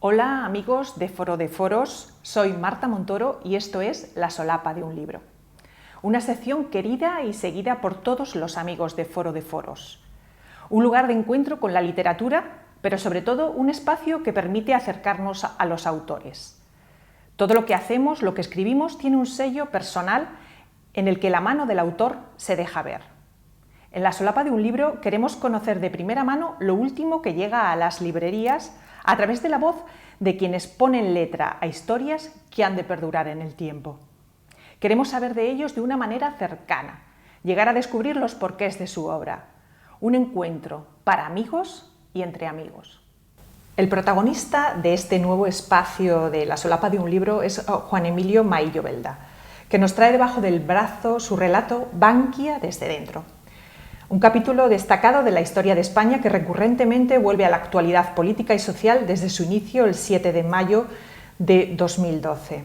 Hola amigos de Foro de Foros, soy Marta Montoro y esto es La solapa de un libro. Una sección querida y seguida por todos los amigos de Foro de Foros. Un lugar de encuentro con la literatura, pero sobre todo un espacio que permite acercarnos a los autores. Todo lo que hacemos, lo que escribimos, tiene un sello personal en el que la mano del autor se deja ver. En La solapa de un libro queremos conocer de primera mano lo último que llega a las librerías a través de la voz de quienes ponen letra a historias que han de perdurar en el tiempo. Queremos saber de ellos de una manera cercana, llegar a descubrir los porqués de su obra. Un encuentro para amigos y entre amigos. El protagonista de este nuevo espacio de La solapa de un libro es Juan Emilio Maillo Belda, que nos trae debajo del brazo su relato Bankia desde dentro. Un capítulo destacado de la historia de España que recurrentemente vuelve a la actualidad política y social desde su inicio el 7 de mayo de 2012.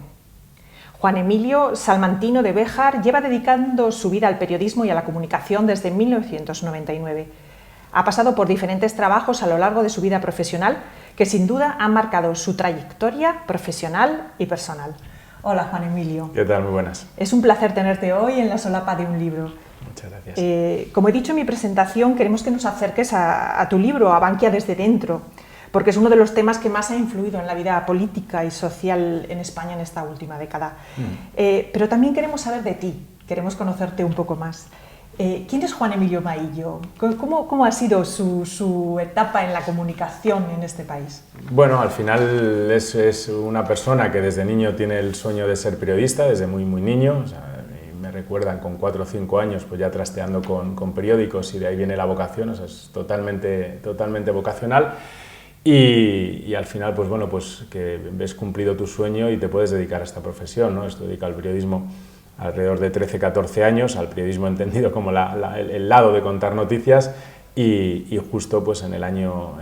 Juan Emilio Salmantino de Béjar lleva dedicando su vida al periodismo y a la comunicación desde 1999. Ha pasado por diferentes trabajos a lo largo de su vida profesional que sin duda han marcado su trayectoria profesional y personal. Hola Juan Emilio. ¿Qué tal? Muy buenas. Es un placer tenerte hoy en La solapa de un libro. Muchas gracias. Como he dicho en mi presentación, queremos que nos acerques a tu libro, a Bankia desde dentro, porque es uno de los temas que más ha influido en la vida política y social en España en esta última década. Pero también queremos saber de ti, queremos conocerte un poco más. ¿Quién es Juan Emilio Maillo? ¿Cómo ha sido su etapa en la comunicación en este país? Bueno, al final es una persona que desde niño tiene el sueño de ser periodista, desde muy niño. O sea, me recuerdan con 4 o 5 años pues ya trasteando con periódicos y de ahí viene la vocación, o sea, es totalmente vocacional. Y al final, pues bueno, pues que ves cumplido tu sueño y te puedes dedicar a esta profesión, ¿no? Esto dedica al periodismo alrededor de 13-14 años, al periodismo entendido como el lado de contar noticias y justo pues en el año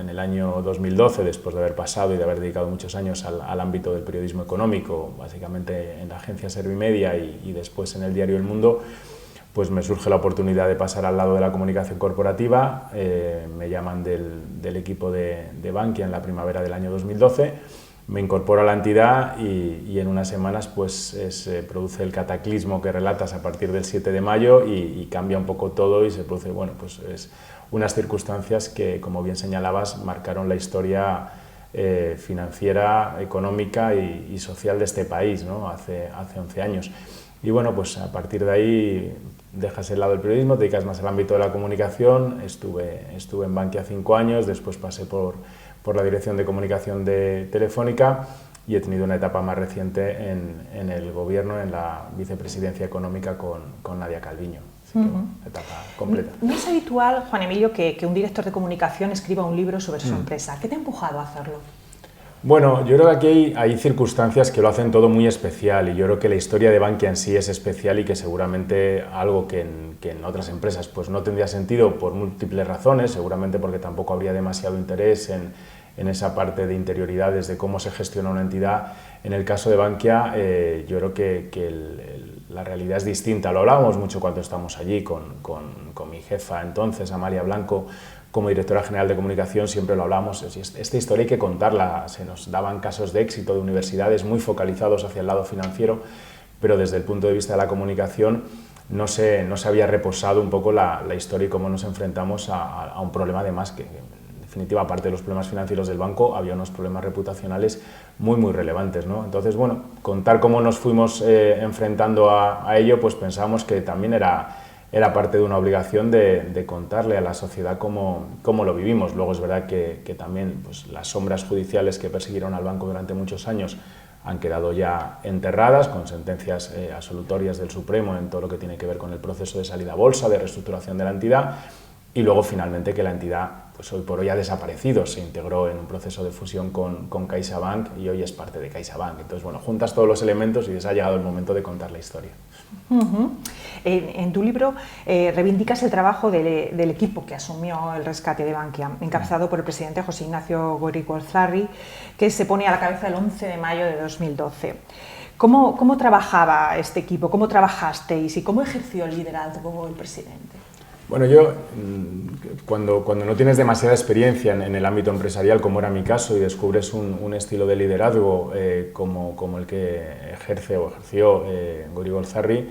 2012, después de haber pasado y de haber dedicado muchos años al ámbito del periodismo económico, básicamente en la agencia Servimedia y después en el diario El Mundo, pues me surge la oportunidad de pasar al lado de la comunicación corporativa. Me llaman del equipo de Bankia en la primavera del año 2012, me incorporo a la entidad y en unas semanas pues se produce el cataclismo que relatas a partir del 7 de mayo y cambia un poco todo y se produce, bueno, pues unas circunstancias que, como bien señalabas, marcaron la historia financiera, económica y social de este país, ¿no? hace 11 años. Y bueno, pues a partir de ahí dejas el lado del periodismo, te dedicas más al ámbito de la comunicación. Estuve en Bankia 5 años, después pasé por la dirección de comunicación de Telefónica y he tenido una etapa más reciente en el gobierno, en la vicepresidencia económica con Nadia Calviño. Así que una etapa completa. No es habitual, Juan Emilio, que un director de comunicación escriba un libro sobre su empresa. ¿Qué te ha empujado a hacerlo? Bueno, yo creo que aquí hay circunstancias que lo hacen todo muy especial y yo creo que la historia de Bankia en sí es especial y que seguramente algo que en otras empresas pues no tendría sentido por múltiples razones, seguramente porque tampoco habría demasiado interés en esa parte de interioridades de cómo se gestiona una entidad. En el caso de Bankia yo creo que la realidad es distinta. Lo hablábamos mucho cuando estábamos allí con mi jefa entonces, Amalia Blanco, como directora general de comunicación, siempre lo hablábamos, esta historia hay que contarla. Se nos daban casos de éxito de universidades muy focalizados hacia el lado financiero, pero desde el punto de vista de la comunicación no se había reposado un poco la historia y cómo nos enfrentamos a un problema además que en definitiva, aparte de los problemas financieros del banco, había unos problemas reputacionales muy relevantes, ¿no? Entonces, bueno, contar cómo nos fuimos enfrentando a ello, pues pensábamos que también era parte de una obligación de contarle a la sociedad cómo lo vivimos. Luego es verdad que también pues, las sombras judiciales que persiguieron al banco durante muchos años han quedado ya enterradas con sentencias absolutorias del Supremo en todo lo que tiene que ver con el proceso de salida a bolsa, de reestructuración de la entidad y luego finalmente que la entidad pues hoy por hoy ha desaparecido, se integró en un proceso de fusión con CaixaBank y hoy es parte de CaixaBank. Entonces, bueno, juntas todos los elementos y les ha llegado el momento de contar la historia. En tu libro reivindicas el trabajo del equipo que asumió el rescate de Bankia, encabezado por el presidente José Ignacio Goirigolzarri, que se pone a la cabeza el 11 de mayo de 2012. ¿Cómo trabajaba este equipo? ¿Cómo trabajasteis? ¿Y cómo ejerció el liderazgo el presidente? Bueno, yo cuando no tienes demasiada experiencia en el ámbito empresarial, como era mi caso, y descubres un estilo de liderazgo como el que ejerce o ejerció Gori Golzarri,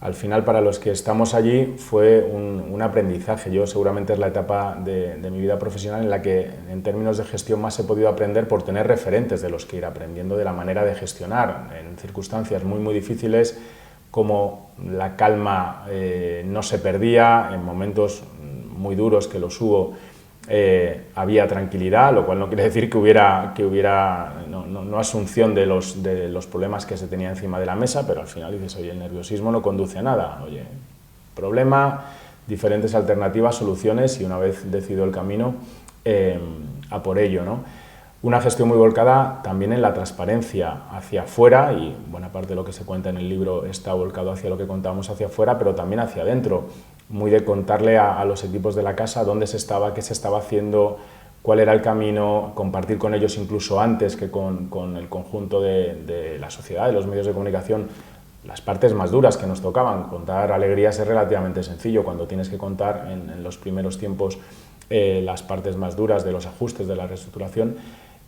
al final para los que estamos allí fue un aprendizaje. Yo seguramente es la etapa de mi vida profesional en la que en términos de gestión más he podido aprender por tener referentes de los que ir aprendiendo de la manera de gestionar en circunstancias muy difíciles, como la calma no se perdía, en momentos muy duros que los hubo había tranquilidad, lo cual no quiere decir que hubiera no asunción de los problemas que se tenía encima de la mesa, pero al final dices, oye, el nerviosismo no conduce a nada, oye, problema, diferentes alternativas, soluciones, y una vez decidido el camino, a por ello, ¿no? Una gestión muy volcada también en la transparencia hacia afuera, y buena parte de lo que se cuenta en el libro está volcado hacia lo que contamos hacia afuera, pero también hacia adentro, muy de contarle a los equipos de la casa dónde se estaba, qué se estaba haciendo, cuál era el camino, compartir con ellos incluso antes que con el conjunto de la sociedad, de los medios de comunicación, las partes más duras que nos tocaban. Contar alegrías es relativamente sencillo, cuando tienes que contar en los primeros tiempos las partes más duras de los ajustes, de la reestructuración,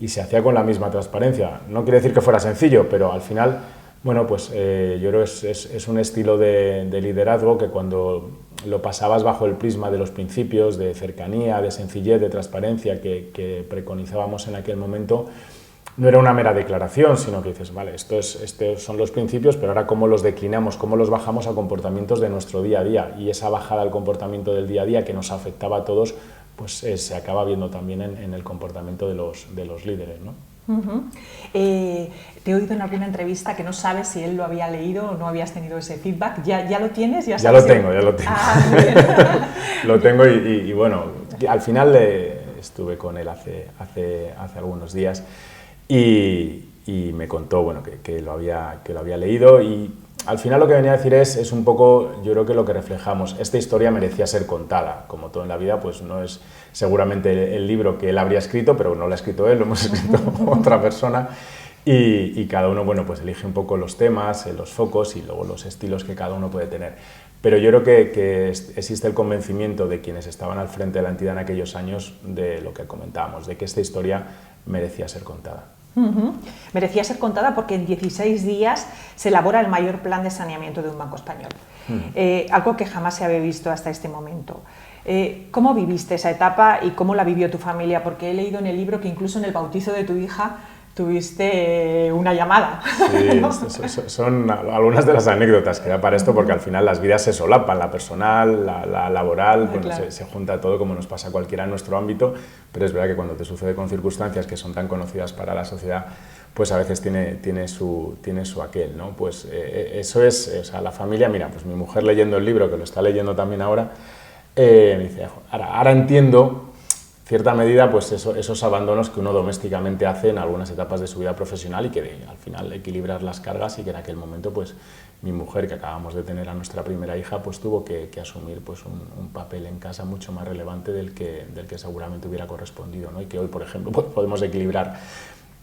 y se hacía con la misma transparencia. No quiere decir que fuera sencillo, pero al final, bueno, pues yo creo que es un estilo de liderazgo que cuando lo pasabas bajo el prisma de los principios de cercanía, de sencillez, de transparencia que preconizábamos en aquel momento, no era una mera declaración, sino que dices, vale, estos son los principios, pero ahora cómo los declinamos, cómo los bajamos a comportamientos de nuestro día a día, y esa bajada al comportamiento del día a día que nos afectaba a todos, pues se acaba viendo también en el comportamiento de los líderes, ¿no? Te he oído en alguna entrevista que no sabes si él lo había leído o no habías tenido ese feedback. ¿Ya lo tienes? Ya lo tengo. Lo tengo y bueno, al final estuve con él hace algunos días y me contó, bueno, que lo había leído, y al final lo que venía a decir es un poco, yo creo que lo que reflejamos. Esta historia merecía ser contada, como todo en la vida, pues no es seguramente el libro que él habría escrito, pero no lo ha escrito él, lo hemos escrito otra persona, y cada uno, bueno, pues elige un poco los temas, los focos y luego los estilos que cada uno puede tener. Pero yo creo que existe el convencimiento de quienes estaban al frente de la entidad en aquellos años de lo que comentábamos, de que esta historia merecía ser contada. Merecía ser contada porque en 16 días se elabora el mayor plan de saneamiento de un banco español, algo que jamás se había visto hasta este momento. ¿Cómo viviste esa etapa y cómo la vivió tu familia? Porque he leído en el libro que incluso en el bautizo de tu hija tuviste una llamada. Sí, son algunas de las anécdotas que da para esto, porque al final las vidas se solapan, la personal, la laboral, bueno, claro. se junta todo como nos pasa a cualquiera en nuestro ámbito, pero es verdad que cuando te sucede con circunstancias que son tan conocidas para la sociedad, pues a veces tiene su aquel, ¿no? Pues eso es, o sea, la familia, mira, pues mi mujer leyendo el libro, que lo está leyendo también ahora, me dice, ahora entiendo cierta medida, pues esos abandonos que uno domésticamente hace en algunas etapas de su vida profesional, y que al final equilibrar las cargas, y que en aquel momento pues mi mujer, que acabamos de tener a nuestra primera hija, pues tuvo que asumir pues un papel en casa mucho más relevante del que seguramente hubiera correspondido, ¿no? Y que hoy, por ejemplo, pues podemos equilibrar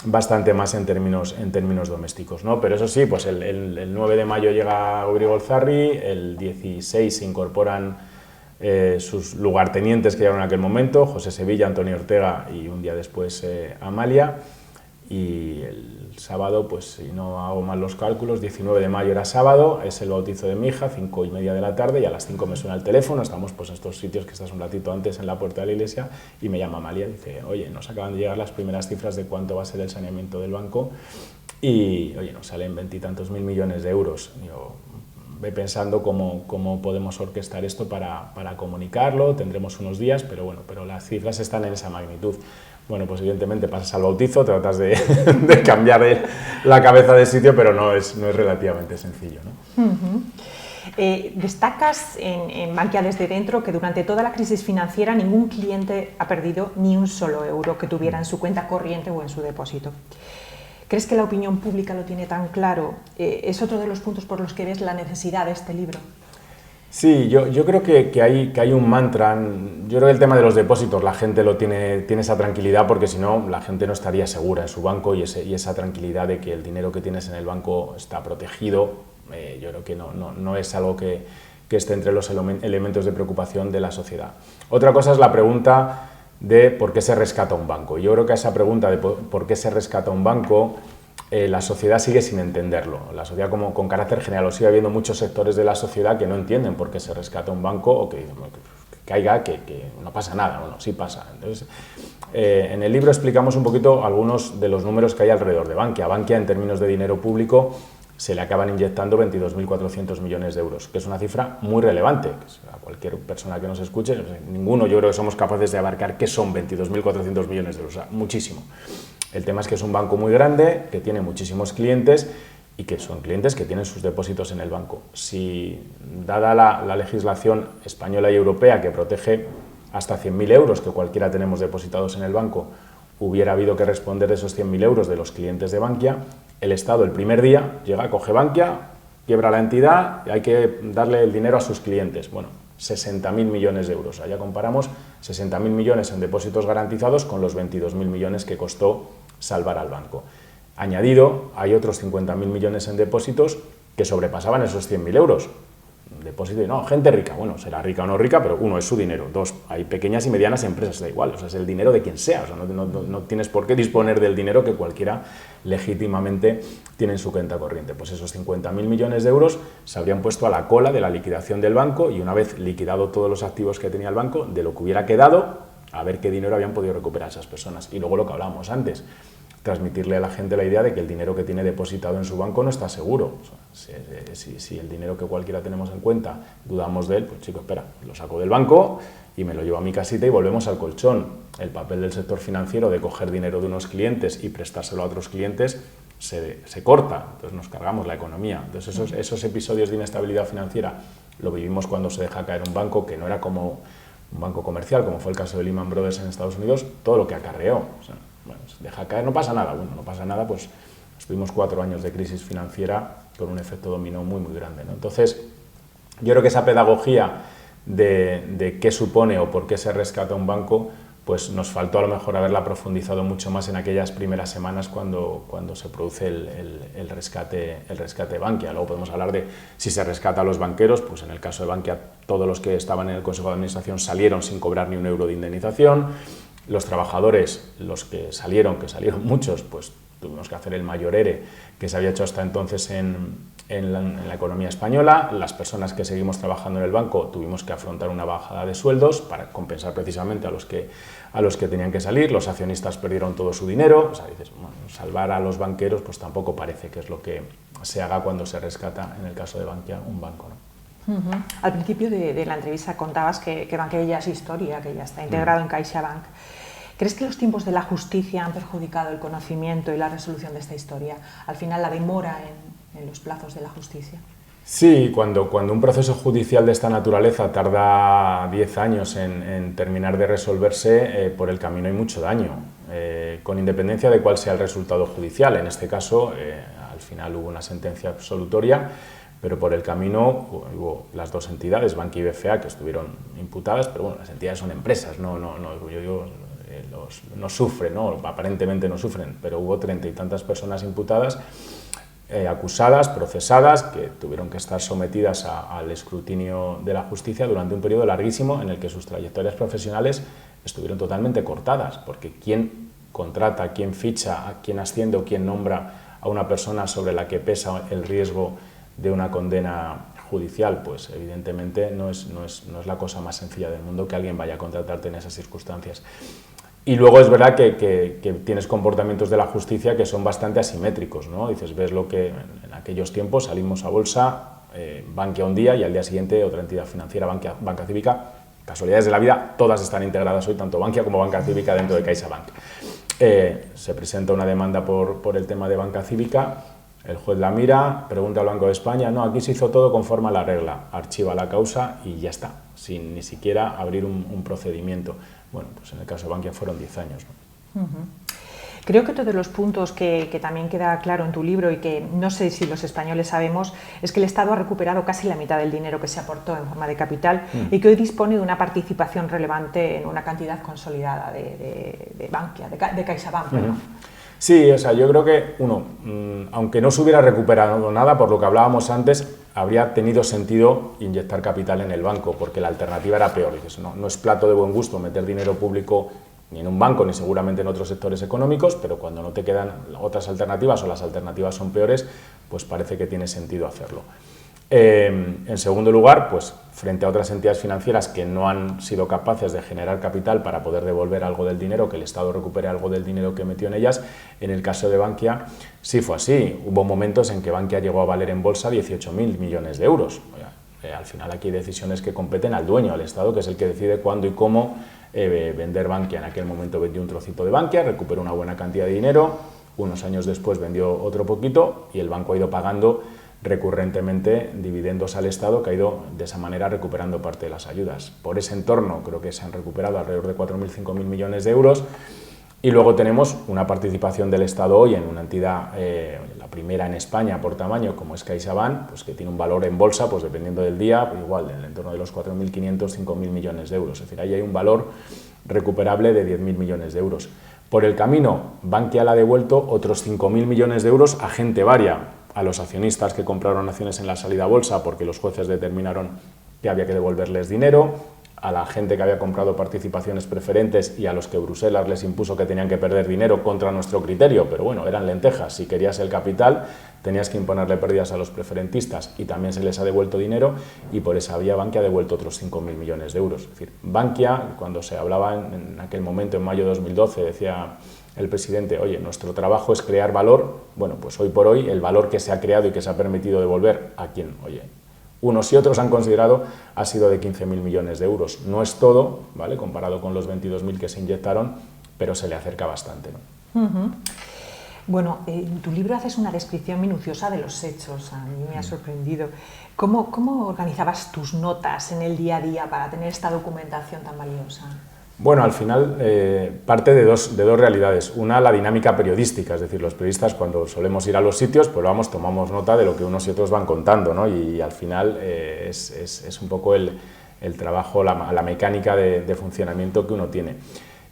bastante más en términos domésticos, ¿no? Pero eso sí, pues el 9 de mayo llega Gori Golzarri, el 16 se incorporan sus lugartenientes que llegaron en aquel momento, José Sevilla, Antonio Ortega y un día después Amalia, y el sábado, pues si no hago mal los cálculos, 19 de mayo era sábado, es el bautizo de mi hija, 5:30 de la tarde, y a las 5 me suena el teléfono, estamos pues en estos sitios que estás un ratito antes en la puerta de la iglesia, y me llama Amalia y dice, oye, nos acaban de llegar las primeras cifras de cuánto va a ser el saneamiento del banco, y oye, nos salen 20 y tantos mil millones de euros. Digo, ve pensando cómo podemos orquestar esto para comunicarlo, tendremos unos días, pero bueno, pero las cifras están en esa magnitud. Bueno, pues evidentemente pasas al bautizo, tratas de cambiar la cabeza de sitio, pero no es relativamente sencillo, ¿no? Destacas en Bankia desde dentro que durante toda la crisis financiera ningún cliente ha perdido ni un solo euro que tuviera en su cuenta corriente o en su depósito. ¿Crees que la opinión pública lo tiene tan claro? ¿Es otro de los puntos por los que ves la necesidad de este libro? Sí, yo creo que hay un mantra. Yo creo que el tema de los depósitos, la gente tiene esa tranquilidad, porque si no, la gente no estaría segura en su banco, y esa tranquilidad de que el dinero que tienes en el banco está protegido, yo creo que no es algo que que esté entre los elementos de preocupación de la sociedad. Otra cosa es la pregunta de por qué se rescata un banco. Yo creo que a esa pregunta de por qué se rescata un banco, la sociedad sigue sin entenderlo. La sociedad con carácter general, o sigue habiendo muchos sectores de la sociedad que no entienden por qué se rescata un banco o que caiga, que no pasa nada. Bueno, sí pasa. Entonces, en el libro explicamos un poquito algunos de los números que hay alrededor de Bankia. A Bankia, en términos de dinero público, se le acaban inyectando 22.400 millones de euros, que es una cifra muy relevante. A cualquier persona que nos escuche, ninguno yo creo que somos capaces de abarcar qué son 22.400 millones de euros, o sea, muchísimo. El tema es que es un banco muy grande, que tiene muchísimos clientes y que son clientes que tienen sus depósitos en el banco. Si, dada la legislación española y europea que protege hasta 100.000 euros que cualquiera tenemos depositados en el banco, hubiera habido que responder de esos 100.000 euros de los clientes de Bankia, el Estado el primer día llega, coge Bankia, quiebra la entidad y hay que darle el dinero a sus clientes. Bueno, 60.000 millones de euros. Allá comparamos 60.000 millones en depósitos garantizados con los 22.000 millones que costó salvar al banco. Añadido, hay otros 50.000 millones en depósitos que sobrepasaban esos 100.000 euros. Depósito y no, gente rica, bueno, será rica o no rica, pero uno, es su dinero. Dos, hay pequeñas y medianas empresas, da igual, o sea, es el dinero de quien sea, o sea, no tienes por qué disponer del dinero que cualquiera legítimamente tiene en su cuenta corriente. Pues esos 50.000 millones de euros se habrían puesto a la cola de la liquidación del banco y una vez liquidado todos los activos que tenía el banco, de lo que hubiera quedado, a ver qué dinero habían podido recuperar esas personas. Y luego lo que hablábamos antes, transmitirle a la gente la idea de que el dinero que tiene depositado en su banco no está seguro. O sea, si el dinero que cualquiera tenemos en cuenta dudamos de él, pues chico, espera, lo saco del banco y me lo llevo a mi casita y volvemos al colchón. El papel del sector financiero de coger dinero de unos clientes y prestárselo a otros clientes se corta, entonces nos cargamos la economía. Entonces esos episodios de inestabilidad financiera lo vivimos cuando se deja caer un banco que no era como un banco comercial, como fue el caso de Lehman Brothers en Estados Unidos, todo lo que acarreó. O sea, bueno, se deja caer, no pasa nada. Bueno, no pasa nada, pues estuvimos 4 años de crisis financiera con un efecto dominó muy, muy grande, ¿no? Entonces, yo creo que esa pedagogía de qué supone o por qué se rescata un banco, pues nos faltó a lo mejor haberla profundizado mucho más en aquellas primeras semanas cuando se produce el rescate de Bankia. Luego podemos hablar de si se rescata a los banqueros, pues en el caso de Bankia todos los que estaban en el Consejo de Administración salieron sin cobrar ni un euro de indemnización. Los trabajadores, los que salieron muchos, pues tuvimos que hacer el mayor ERE que se había hecho hasta entonces en la economía española. Las personas que seguimos trabajando en el banco tuvimos que afrontar una bajada de sueldos para compensar precisamente a los que tenían que salir. Los accionistas perdieron todo su dinero. O sea, dices, bueno, salvar a los banqueros pues tampoco parece que es lo que se haga cuando se rescata, en el caso de Bankia, un banco, ¿no? Al principio de la entrevista contabas que Bankia ya es historia, que ya está integrado en CaixaBank. ¿Crees que los tiempos de la justicia han perjudicado el conocimiento y la resolución de esta historia? Al final, la demora en los plazos de la justicia. Sí, cuando un proceso judicial de esta naturaleza tarda 10 años en terminar de resolverse, por el camino hay mucho daño, con independencia de cuál sea el resultado judicial. En este caso, al final hubo una sentencia absolutoria, pero por el camino hubo las dos entidades, Bankia y BCA, que estuvieron imputadas, pero bueno, las entidades son empresas, yo digo, no sufren, ¿no? Aparentemente no sufren, pero hubo 30 y tantas personas imputadas, acusadas, procesadas, que tuvieron que estar sometidas al escrutinio de la justicia durante un periodo larguísimo en el que sus trayectorias profesionales estuvieron totalmente cortadas, porque quién contrata, quién ficha, quién asciende o quién nombra a una persona sobre la que pesa el riesgo de una condena judicial, pues evidentemente no es la cosa más sencilla del mundo que alguien vaya a contratarte en esas circunstancias. Y luego es verdad que tienes comportamientos de la justicia que son bastante asimétricos, ¿no? Dices, ves lo que en aquellos tiempos salimos a bolsa, Bankia un día y al día siguiente otra entidad financiera, Banca Cívica. Casualidades de la vida, todas están integradas hoy, tanto Bankia como Banca Cívica dentro de CaixaBank. Se presenta una demanda por el tema de Banca Cívica. El juez la mira, pregunta al Banco de España, no, aquí se hizo todo conforme a la regla, archiva la causa y ya está, sin ni siquiera abrir un procedimiento. Bueno, pues en el caso de Bankia fueron 10 años, ¿no? Creo que otro de los puntos que también queda claro en tu libro y que no sé si los españoles sabemos es que el Estado ha recuperado casi la mitad del dinero que se aportó en forma de capital y que hoy dispone de una participación relevante en una cantidad consolidada de Bankia, de CaixaBank, ¿no? Sí, o sea, yo creo que aunque no se hubiera recuperado nada, por lo que hablábamos antes, habría tenido sentido inyectar capital en el banco, porque la alternativa era peor. Dices, no es plato de buen gusto meter dinero público ni en un banco, ni seguramente en otros sectores económicos, pero cuando no te quedan otras alternativas o las alternativas son peores, pues parece que tiene sentido hacerlo. En segundo lugar, pues frente a otras entidades financieras que no han sido capaces de generar capital para poder devolver algo del dinero, que el Estado recupere algo del dinero que metió en ellas, en el caso de Bankia sí fue así. Hubo momentos en que Bankia llegó a valer en bolsa 18.000 millones de euros. Al final aquí hay decisiones que competen al dueño, al Estado, que es el que decide cuándo y cómo vender Bankia. En aquel momento vendió un trocito de Bankia, recuperó una buena cantidad de dinero, unos años después vendió otro poquito y el banco ha ido pagando recurrentemente dividendos al Estado, que ha ido de esa manera recuperando parte de las ayudas. Por ese entorno creo que se han recuperado alrededor de 4.000, 5.000 millones de euros. Y luego tenemos una participación del Estado hoy en una entidad, la primera en España por tamaño, como es CaixaBank, pues que tiene un valor en bolsa, pues dependiendo del día, igual en el entorno de los 4.500, 5.000 millones de euros. Es decir, ahí hay un valor recuperable de 10.000 millones de euros. Por el camino, Bankia le ha devuelto otros 5.000 millones de euros a gente varia, a los accionistas que compraron acciones en la salida a bolsa porque los jueces determinaron que había que devolverles dinero, a la gente que había comprado participaciones preferentes y a los que Bruselas les impuso que tenían que perder dinero contra nuestro criterio, pero bueno, eran lentejas. Si querías el capital, tenías que imponerle pérdidas a los preferentistas y también se les ha devuelto dinero y por esa vía Bankia ha devuelto otros 5.000 millones de euros. Es decir, Bankia, cuando se hablaba en aquel momento, en mayo de 2012, decía el presidente, oye, nuestro trabajo es crear valor. Bueno, pues hoy por hoy el valor que se ha creado y que se ha permitido devolver a quien, oye, unos y otros han considerado ha sido de 15.000 millones de euros. No es todo, ¿vale?, comparado con los 22.000 que se inyectaron, pero se le acerca bastante, ¿no? Bueno, en tu libro haces una descripción minuciosa de los hechos. A mí me ha sorprendido. ¿Cómo organizabas tus notas en el día a día para tener esta documentación tan valiosa? Bueno, al final parte de dos realidades. Una, la dinámica periodística, es decir, los periodistas cuando solemos ir a los sitios, pues vamos, tomamos nota de lo que unos y otros van contando, ¿no? Y al final es un poco el trabajo, la mecánica de funcionamiento que uno tiene.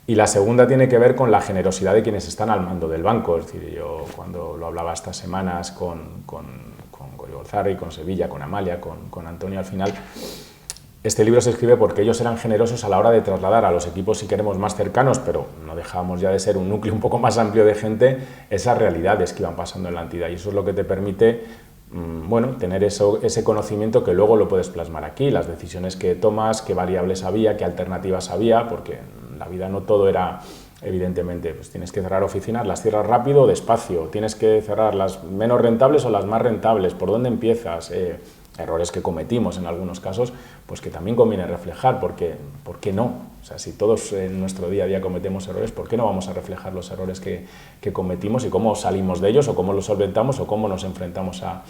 Y la segunda tiene que ver con la generosidad de quienes están al mando del banco. Es decir, yo cuando lo hablaba estas semanas con Gorigolzarri, con Sevilla, con Amalia, con Antonio, al final este libro se escribe porque ellos eran generosos a la hora de trasladar a los equipos, si queremos, más cercanos, pero no dejábamos ya de ser un núcleo un poco más amplio de gente, esas realidades que iban pasando en la entidad. Y eso es lo que te permite, bueno, tener ese conocimiento que luego lo puedes plasmar aquí, las decisiones que tomas, qué variables había, qué alternativas había, porque en la vida no todo era, evidentemente, pues tienes que cerrar oficinas, las cierras rápido o despacio, tienes que cerrar las menos rentables o las más rentables, ¿por dónde empiezas? Errores que cometimos en algunos casos, pues que también conviene reflejar, porque ¿por qué no? O sea, si todos en nuestro día a día cometemos errores, ¿por qué no vamos a reflejar los errores que cometimos y cómo salimos de ellos o cómo los solventamos o cómo nos enfrentamos a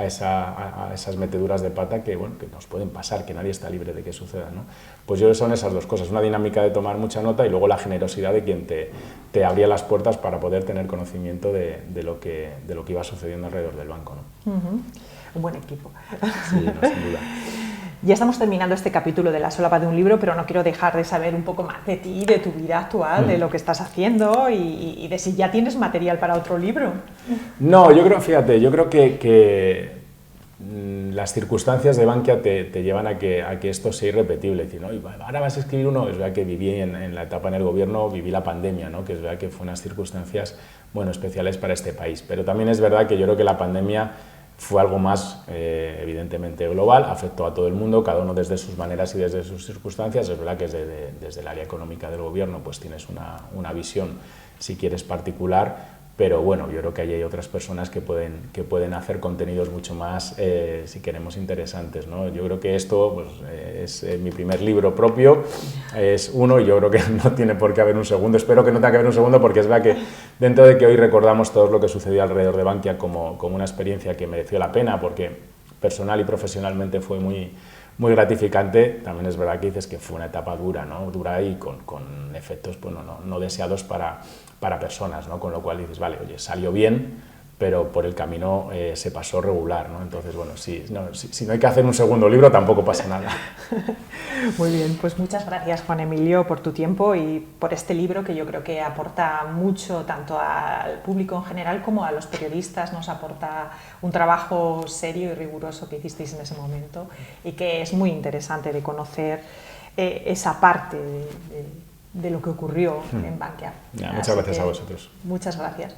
esas meteduras de pata que, bueno, que nos pueden pasar, que nadie está libre de que suceda, ¿no? Pues yo son esas dos cosas, una dinámica de tomar mucha nota y luego la generosidad de quien te abría las puertas para poder tener conocimiento de lo que iba sucediendo alrededor del banco, ¿no? Un buen equipo. Sí, no, sin duda. Ya estamos terminando este capítulo de La solapa de un libro, pero no quiero dejar de saber un poco más de ti, de tu vida actual, de lo que estás haciendo y de si ya tienes material para otro libro. No, yo creo que las circunstancias de Bankia te llevan a que esto sea irrepetible. Es decir, ¿no? Ahora vas a escribir uno, es verdad que viví en la etapa en el gobierno, viví la pandemia, ¿no? Que es verdad que fue unas circunstancias, bueno, especiales para este país, pero también es verdad que yo creo que la pandemia fue algo más, evidentemente, global, afectó a todo el mundo, cada uno desde sus maneras y desde sus circunstancias. Es verdad que desde el área económica del gobierno pues tienes una visión, si quieres, particular, pero bueno, yo creo que ahí hay otras personas que pueden hacer contenidos mucho más, si queremos, interesantes, ¿no? Yo creo que esto pues, es mi primer libro propio, es uno y yo creo que no tiene por qué haber un segundo, espero que no tenga que haber un segundo porque es verdad que dentro de que hoy recordamos todo lo que sucedió alrededor de Bankia como una experiencia que mereció la pena porque personal y profesionalmente fue muy gratificante, también es verdad que dices que fue una etapa dura, ¿no? Dura y con efectos pues, no deseados para personas, ¿no? Con lo cual dices, vale, oye, salió bien, pero por el camino se pasó regular, ¿no? Entonces, bueno, si no hay que hacer un segundo libro, tampoco pasa nada. Muy bien, pues muchas gracias, Juan Emilio, por tu tiempo y por este libro que yo creo que aporta mucho tanto al público en general como a los periodistas, nos aporta un trabajo serio y riguroso que hicisteis en ese momento y que es muy interesante de conocer esa parte de lo que ocurrió en Bankia. Muchas gracias a vosotros. Muchas gracias.